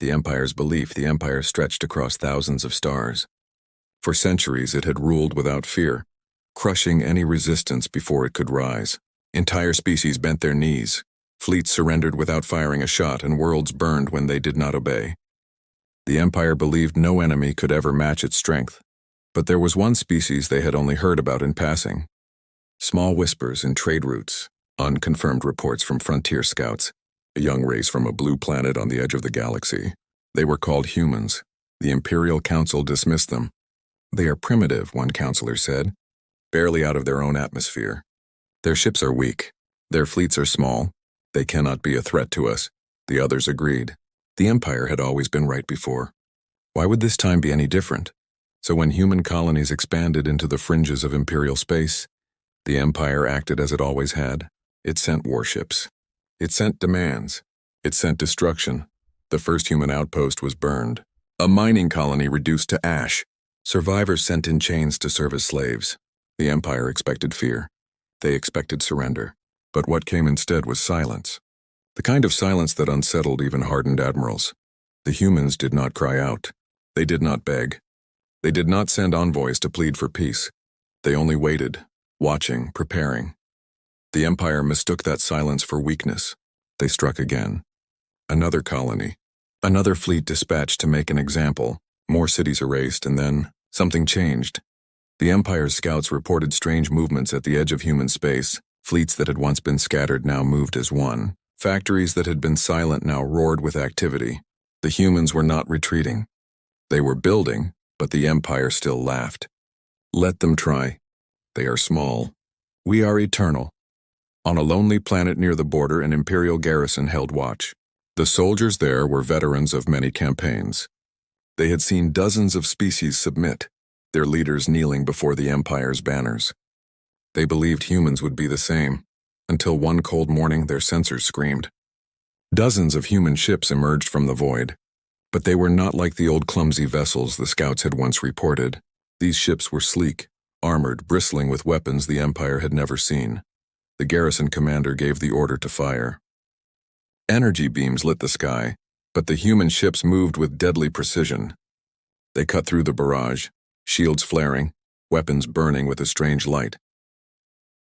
The Empire's belief, the Empire stretched across thousands of stars. For centuries it had ruled without fear, crushing any resistance before it could rise. Entire species bent their knees, fleets surrendered without firing a shot, and worlds burned when they did not obey. The Empire believed no enemy could ever match its strength. But there was one species they had only heard about in passing. Small whispers in trade routes, unconfirmed reports from frontier scouts, a young race from a blue planet on the edge of the galaxy. They were called humans. The Imperial Council dismissed them. They are primitive, one counselor said, barely out of their own atmosphere. Their ships are weak. Their fleets are small. They cannot be a threat to us. The others agreed. The Empire had always been right before. Why would this time be any different? So when human colonies expanded into the fringes of Imperial space, the Empire acted as it always had. It sent warships. It sent demands. It sent destruction. The first human outpost was burned. A mining colony reduced to ash. Survivors sent in chains to serve as slaves. The Empire expected fear. They expected surrender. But what came instead was silence. The kind of silence that unsettled even hardened admirals. The humans did not cry out. They did not beg. They did not send envoys to plead for peace. They only waited, watching, preparing. The Empire mistook that silence for weakness. They struck again. Another colony. Another fleet dispatched to make an example. More cities erased, and then something changed. The Empire's scouts reported strange movements at the edge of human space. Fleets that had once been scattered now moved as one. Factories that had been silent now roared with activity. The humans were not retreating. They were building, but the Empire still laughed. Let them try. They are small. We are eternal. On a lonely planet near the border, an Imperial garrison held watch. The soldiers there were veterans of many campaigns. They had seen dozens of species submit, their leaders kneeling before the Empire's banners. They believed humans would be the same, until one cold morning their sensors screamed. Dozens of human ships emerged from the void. But they were not like the old clumsy vessels the scouts had once reported. These ships were sleek, armored, bristling with weapons the Empire had never seen. The garrison commander gave the order to fire. Energy beams lit the sky, but the human ships moved with deadly precision. They cut through the barrage, shields flaring, weapons burning with a strange light.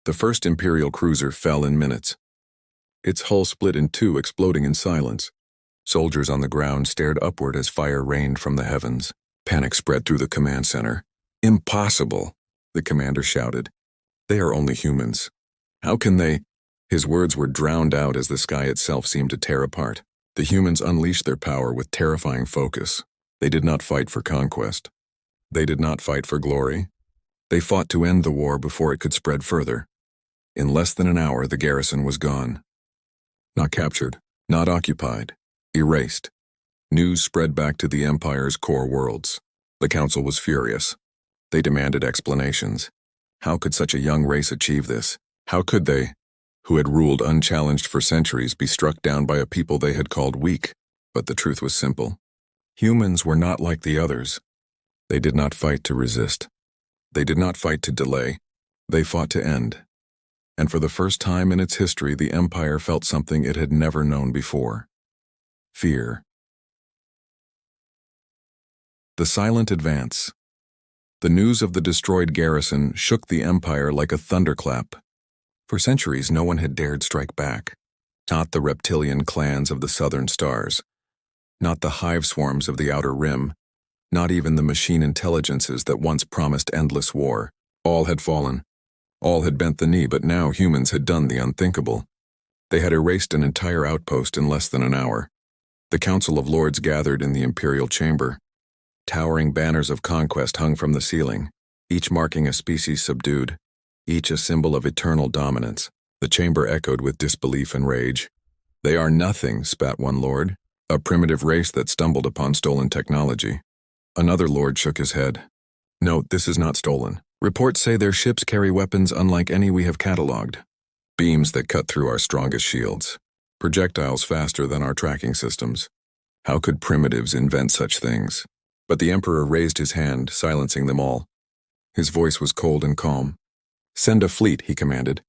The first Imperial cruiser fell in minutes. Its hull split in two, exploding in silence. Soldiers on the ground stared upward as fire rained from the heavens. Panic spread through the command center. "Impossible," the commander shouted. "They are only humans. How can they?" His words were drowned out as the sky itself seemed to tear apart. The humans unleashed their power with terrifying focus. They did not fight for conquest. They did not fight for glory. They fought to end the war before it could spread further. In less than an hour, the garrison was gone. Not captured, not occupied. Erased. News spread back to the Empire's core worlds. The Council was furious. They demanded explanations. How could such a young race achieve this? How could they, who had ruled unchallenged for centuries, be struck down by a people they had called weak? But the truth was simple. Humans were not like the others. They did not fight to resist. They did not fight to delay. They fought to end. And for the first time in its history, the Empire felt something it had never known before. Fear. The silent advance. The news of the destroyed garrison shook the Empire like a thunderclap. For centuries, no one had dared strike back. Not the reptilian clans of the southern stars. Not the hive swarms of the outer rim. Not even the machine intelligences that once promised endless war. All had fallen. All had bent the knee, but now humans had done the unthinkable. They had erased an entire outpost in less than an hour. The Council of Lords gathered in the Imperial Chamber. Towering banners of conquest hung from the ceiling, each marking a species subdued, each a symbol of eternal dominance. The chamber echoed with disbelief and rage. "They are nothing," spat one lord, "a primitive race that stumbled upon stolen technology." Another lord shook his head. "No, this is not stolen. Reports say their ships carry weapons unlike any we have catalogued. Beams that cut through our strongest shields. Projectiles faster than our tracking systems. How could primitives invent such things?" But the Emperor raised his hand, silencing them all. His voice was cold and calm. "Send a fleet," he commanded.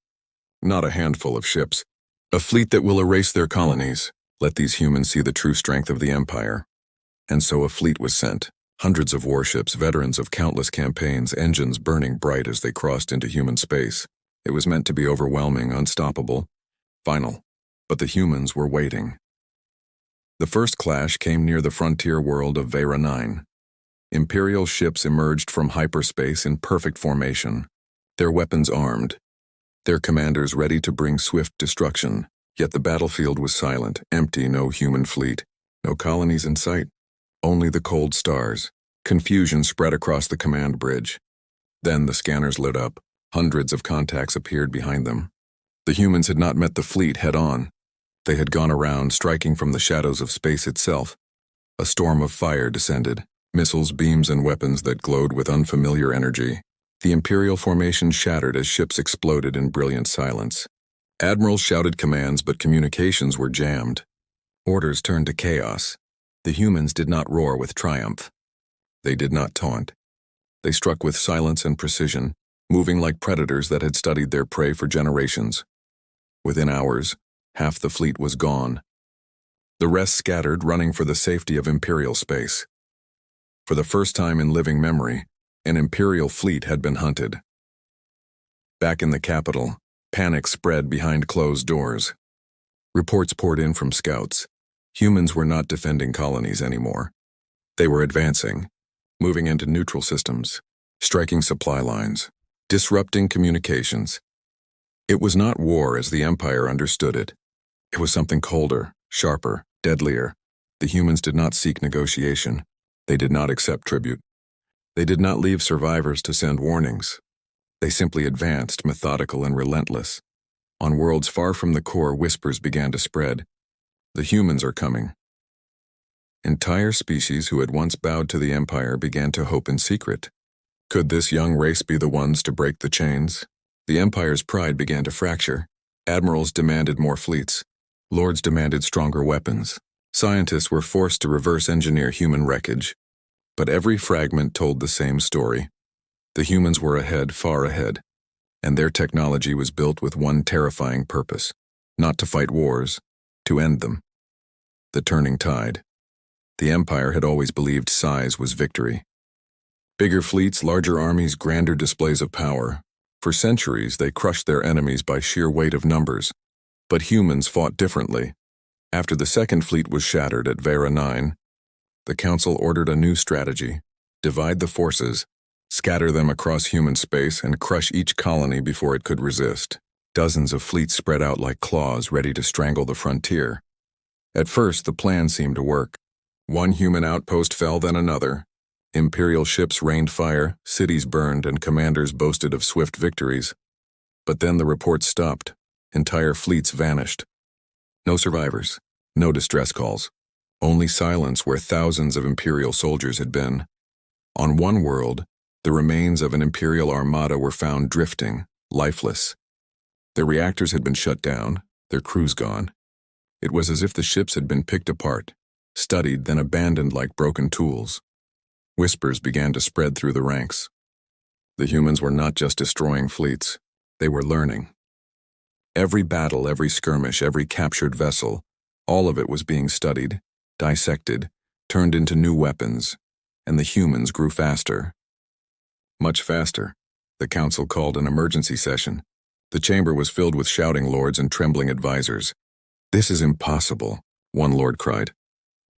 "Not a handful of ships. A fleet that will erase their colonies. Let these humans see the true strength of the Empire." And so a fleet was sent. Hundreds of warships, veterans of countless campaigns, engines burning bright as they crossed into human space. It was meant to be overwhelming, unstoppable, final. But the humans were waiting. The first clash came near the frontier world of Vera 9. Imperial ships emerged from hyperspace in perfect formation, their weapons armed, their commanders ready to bring swift destruction. Yet the battlefield was silent, empty, no human fleet, no colonies in sight. Only the cold stars. Confusion spread across the command bridge. Then the scanners lit up. Hundreds of contacts appeared behind them. The humans had not met the fleet head-on. They had gone around, striking from the shadows of space itself. A storm of fire descended, missiles, beams, and weapons that glowed with unfamiliar energy. The Imperial formation shattered as ships exploded in brilliant silence. Admirals shouted commands, but communications were jammed. Orders turned to chaos. The humans did not roar with triumph. They did not taunt. They struck with silence and precision, moving like predators that had studied their prey for generations. Within hours, half the fleet was gone. The rest scattered, running for the safety of Imperial space. For the first time in living memory, an Imperial fleet had been hunted. Back in the capital, panic spread behind closed doors. Reports poured in from scouts. Humans were not defending colonies anymore. They were advancing, moving into neutral systems, striking supply lines, disrupting communications. It was not war as the Empire understood it. It was something colder, sharper, deadlier. The humans did not seek negotiation. They did not accept tribute. They did not leave survivors to send warnings. They simply advanced, methodical and relentless. On worlds far from the core, whispers began to spread. The humans are coming. Entire species who had once bowed to the Empire began to hope in secret. Could this young race be the ones to break the chains? The Empire's pride began to fracture. Admirals demanded more fleets. Lords demanded stronger weapons. Scientists were forced to reverse engineer human wreckage. But every fragment told the same story. The humans were ahead, far ahead, and their technology was built with one terrifying purpose: not to fight wars, to end them. The turning tide. The Empire had always believed size was victory. Bigger fleets, larger armies, grander displays of power. For centuries, they crushed their enemies by sheer weight of numbers. But humans fought differently. After the second fleet was shattered at Vera 9, the Council ordered a new strategy: divide the forces, scatter them across human space, and crush each colony before it could resist. Dozens of fleets spread out like claws, ready to strangle the frontier. At first, the plan seemed to work. One human outpost fell, then another. Imperial ships rained fire, cities burned, and commanders boasted of swift victories. But then the reports stopped. Entire fleets vanished. No survivors, no distress calls. Only silence where thousands of Imperial soldiers had been. On one world, the remains of an Imperial armada were found drifting, lifeless. Their reactors had been shut down, their crews gone. It was as if the ships had been picked apart, studied, then abandoned like broken tools. Whispers began to spread through the ranks. The humans were not just destroying fleets, they were learning. Every battle, every skirmish, every captured vessel, all of it was being studied, dissected, turned into new weapons, and the humans grew faster. Much faster. The Council called an emergency session. The chamber was filled with shouting lords and trembling advisors. "This is impossible," one lord cried.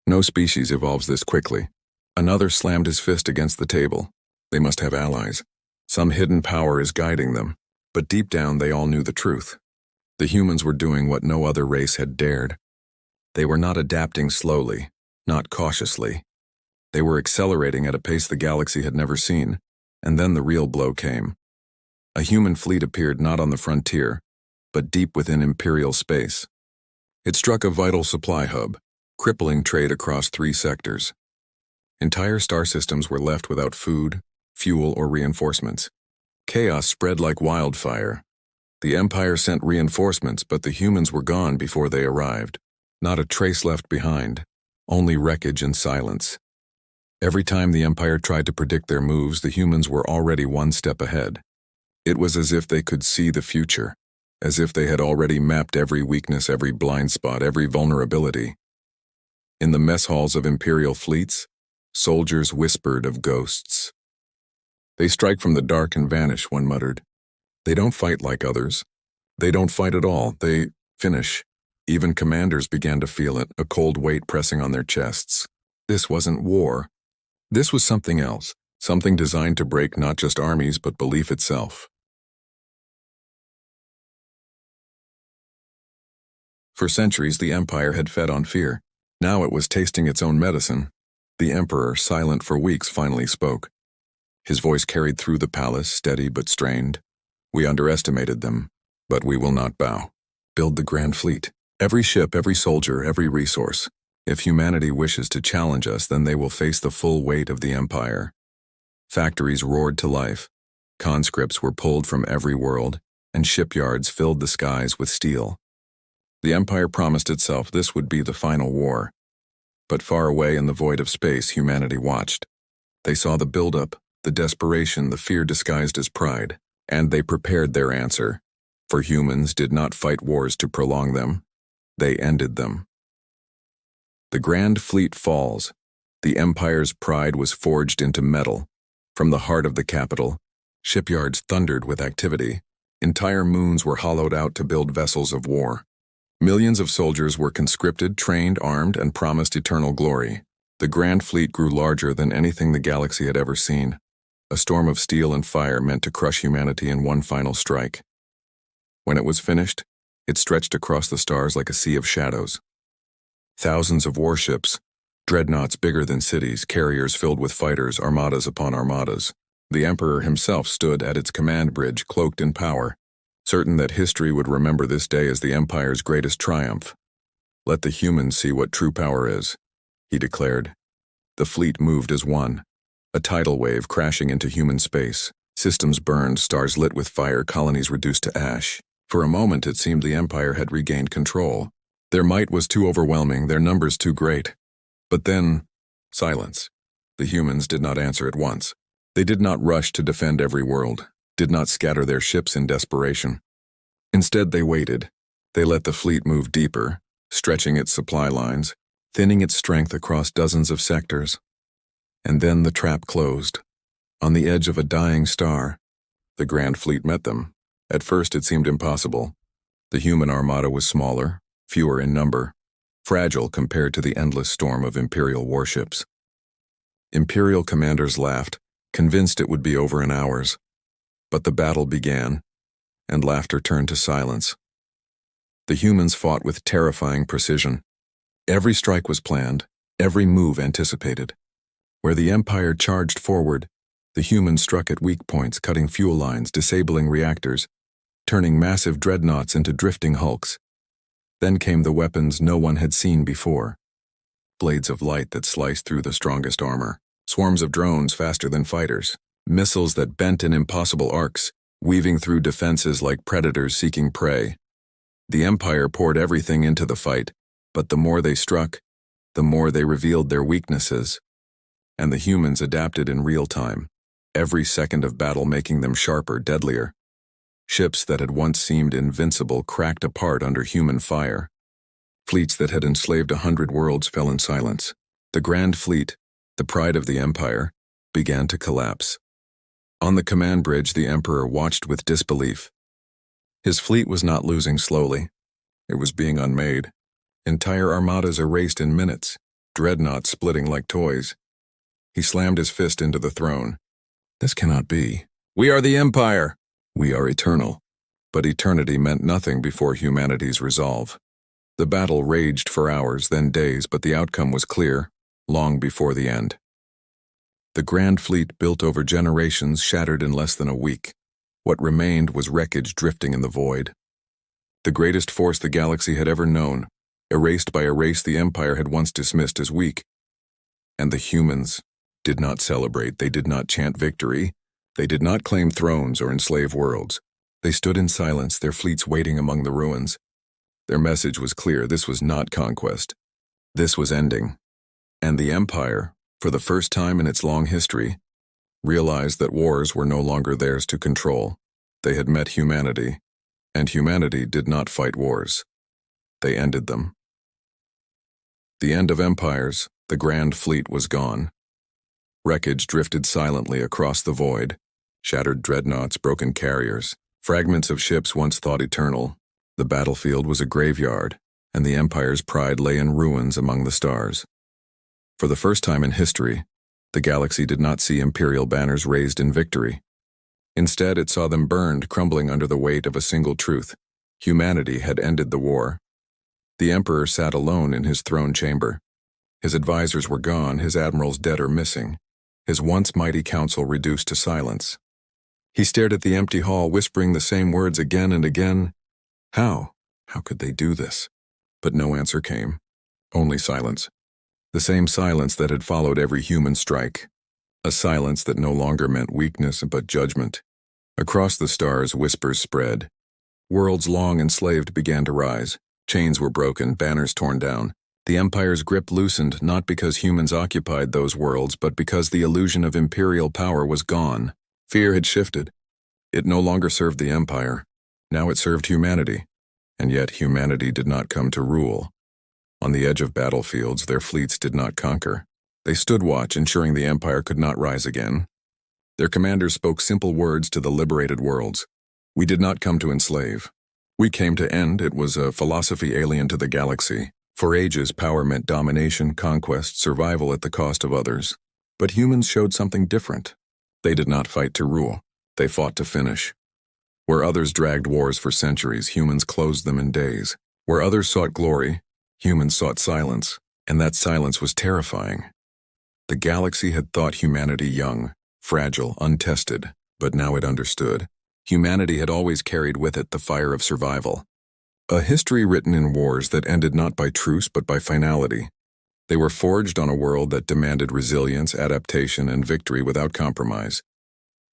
"No species evolves this quickly." Another slammed his fist against the table. They must have allies. Some hidden power is guiding them. But deep down, they all knew the truth. The humans were doing what no other race had dared. They were not adapting slowly, not cautiously. They were accelerating at a pace the galaxy had never seen. And then the real blow came. A human fleet appeared not on the frontier, but deep within Imperial space. It struck a vital supply hub, crippling trade across 3 sectors. Entire star systems were left without food, fuel, or reinforcements. Chaos spread like wildfire. The Empire sent reinforcements, but the humans were gone before they arrived. Not a trace left behind, only wreckage and silence. Every time the Empire tried to predict their moves, the humans were already one step ahead. It was as if they could see the future, as if they had already mapped every weakness, every blind spot, every vulnerability. In the mess halls of Imperial fleets, Soldiers whispered of ghosts. They strike from the dark and vanish, one muttered. They don't fight like others. They don't fight at all. They finish. Even commanders began to feel it, a cold weight pressing on their chests. This wasn't war. This was something else, something designed to break not just armies but belief itself. For centuries, the Empire had fed on fear. Now it was tasting its own medicine. The Emperor, silent for weeks, finally spoke. His voice carried through the palace, steady but strained. We underestimated them, but we will not bow. Build the Grand Fleet. Every ship, every soldier, every resource. If humanity wishes to challenge us, then they will face the full weight of the Empire. Factories roared to life. Conscripts were pulled from every world, and shipyards filled the skies with steel. The Empire promised itself this would be the final war. But far away in the void of space, humanity watched. They saw the buildup, the desperation, the fear disguised as pride, and they prepared their answer. For humans did not fight wars to prolong them. They ended them. The Grand Fleet falls. The Empire's pride was forged into metal. From the heart of the capital, shipyards thundered with activity. Entire moons were hollowed out to build vessels of war. Millions of soldiers were conscripted, trained, armed, and promised eternal glory. The Grand Fleet grew larger than anything the galaxy had ever seen. A storm of steel and fire meant to crush humanity in one final strike. When it was finished, it stretched across the stars like a sea of shadows. Thousands of warships, dreadnoughts bigger than cities, carriers filled with fighters, armadas upon armadas. The Emperor himself stood at its command bridge, cloaked in power, certain that history would remember this day as the Empire's greatest triumph. Let the humans see what true power is, he declared. The fleet moved as one, a tidal wave crashing into human space. Systems burned, stars lit with fire, colonies reduced to ash. For a moment it seemed the Empire had regained control. Their might was too overwhelming, their numbers too great. But then, silence. The humans did not answer at once. They did not rush to defend every world, did not scatter their ships in desperation. Instead, they waited. They let the fleet move deeper, stretching its supply lines, thinning its strength across dozens of sectors. And then the trap closed. On the edge of a dying star, the Grand Fleet met them. At first it seemed impossible. The human armada was smaller, fewer in number, fragile compared to the endless storm of Imperial warships. Imperial commanders laughed, convinced it would be over in hours. But the battle began, and laughter turned to silence. The humans fought with terrifying precision. Every strike was planned, every move anticipated. Where the Empire charged forward, the humans struck at weak points, cutting fuel lines, disabling reactors, turning massive dreadnoughts into drifting hulks. Then came the weapons no one had seen before. Blades of light that sliced through the strongest armor, swarms of drones faster than fighters, missiles that bent in impossible arcs, weaving through defenses like predators seeking prey. The Empire poured everything into the fight, but the more they struck, the more they revealed their weaknesses. And the humans adapted in real time, every second of battle making them sharper, deadlier. Ships that had once seemed invincible cracked apart under human fire. Fleets that had enslaved 100 worlds fell in silence. The Grand Fleet, the pride of the Empire, began to collapse. On the command bridge, the Emperor watched with disbelief. His fleet was not losing slowly. It was being unmade. Entire armadas erased in minutes, dreadnoughts splitting like toys. He slammed his fist into the throne. This cannot be. We are the Empire. We are eternal. But eternity meant nothing before humanity's resolve. The battle raged for hours, then days, but the outcome was clear, long before the end. The Grand Fleet, built over generations, shattered in less than a week. What remained was wreckage drifting in the void. The greatest force the galaxy had ever known, erased by a race the Empire had once dismissed as weak. And the humans did not celebrate, they did not chant victory, they did not claim thrones or enslave worlds. They stood in silence, their fleets waiting among the ruins. Their message was clear, this was not conquest. This was ending. And the Empire, for the first time in its long history, realized that wars were no longer theirs to control. They had met humanity, and humanity did not fight wars. They ended them. The end of empires, the Grand Fleet was gone. Wreckage drifted silently across the void. Shattered dreadnoughts, broken carriers, fragments of ships once thought eternal. The battlefield was a graveyard, and the Empire's pride lay in ruins among the stars. For the first time in history, the galaxy did not see Imperial banners raised in victory. Instead, it saw them burned, crumbling under the weight of a single truth. Humanity had ended the war. The Emperor sat alone in his throne chamber. His advisors were gone, his admirals dead or missing, his once mighty council reduced to silence. He stared at the empty hall, whispering the same words again and again. How? How could they do this? But no answer came. Only silence. The same silence that had followed every human strike. A silence that no longer meant weakness but judgment. Across the stars, whispers spread. Worlds long enslaved began to rise. Chains were broken, banners torn down. The Empire's grip loosened, not because humans occupied those worlds, but because the illusion of imperial power was gone. Fear had shifted. It no longer served the Empire. Now it served humanity. And yet humanity did not come to rule. On the edge of battlefields, their fleets did not conquer. They stood watch, ensuring the Empire could not rise again. Their commanders spoke simple words to the liberated worlds. We did not come to enslave. We came to end. It was a philosophy alien to the galaxy. For ages, power meant domination, conquest, survival at the cost of others. But humans showed something different. They did not fight to rule. They fought to finish. Where others dragged wars for centuries, humans closed them in days. Where others sought glory, humans sought silence, and that silence was terrifying. The galaxy had thought humanity young, fragile, untested, but now it understood. Humanity had always carried with it the fire of survival. A history written in wars that ended not by truce but by finality. They were forged on a world that demanded resilience, adaptation, and victory without compromise.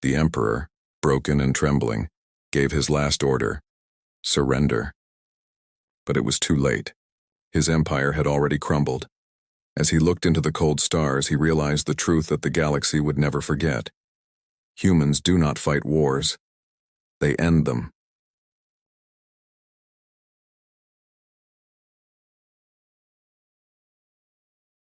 The Emperor, broken and trembling, gave his last order: surrender. But it was too late. His empire had already crumbled. As he looked into the cold stars, he realized the truth that the galaxy would never forget. Humans do not fight wars. They end them.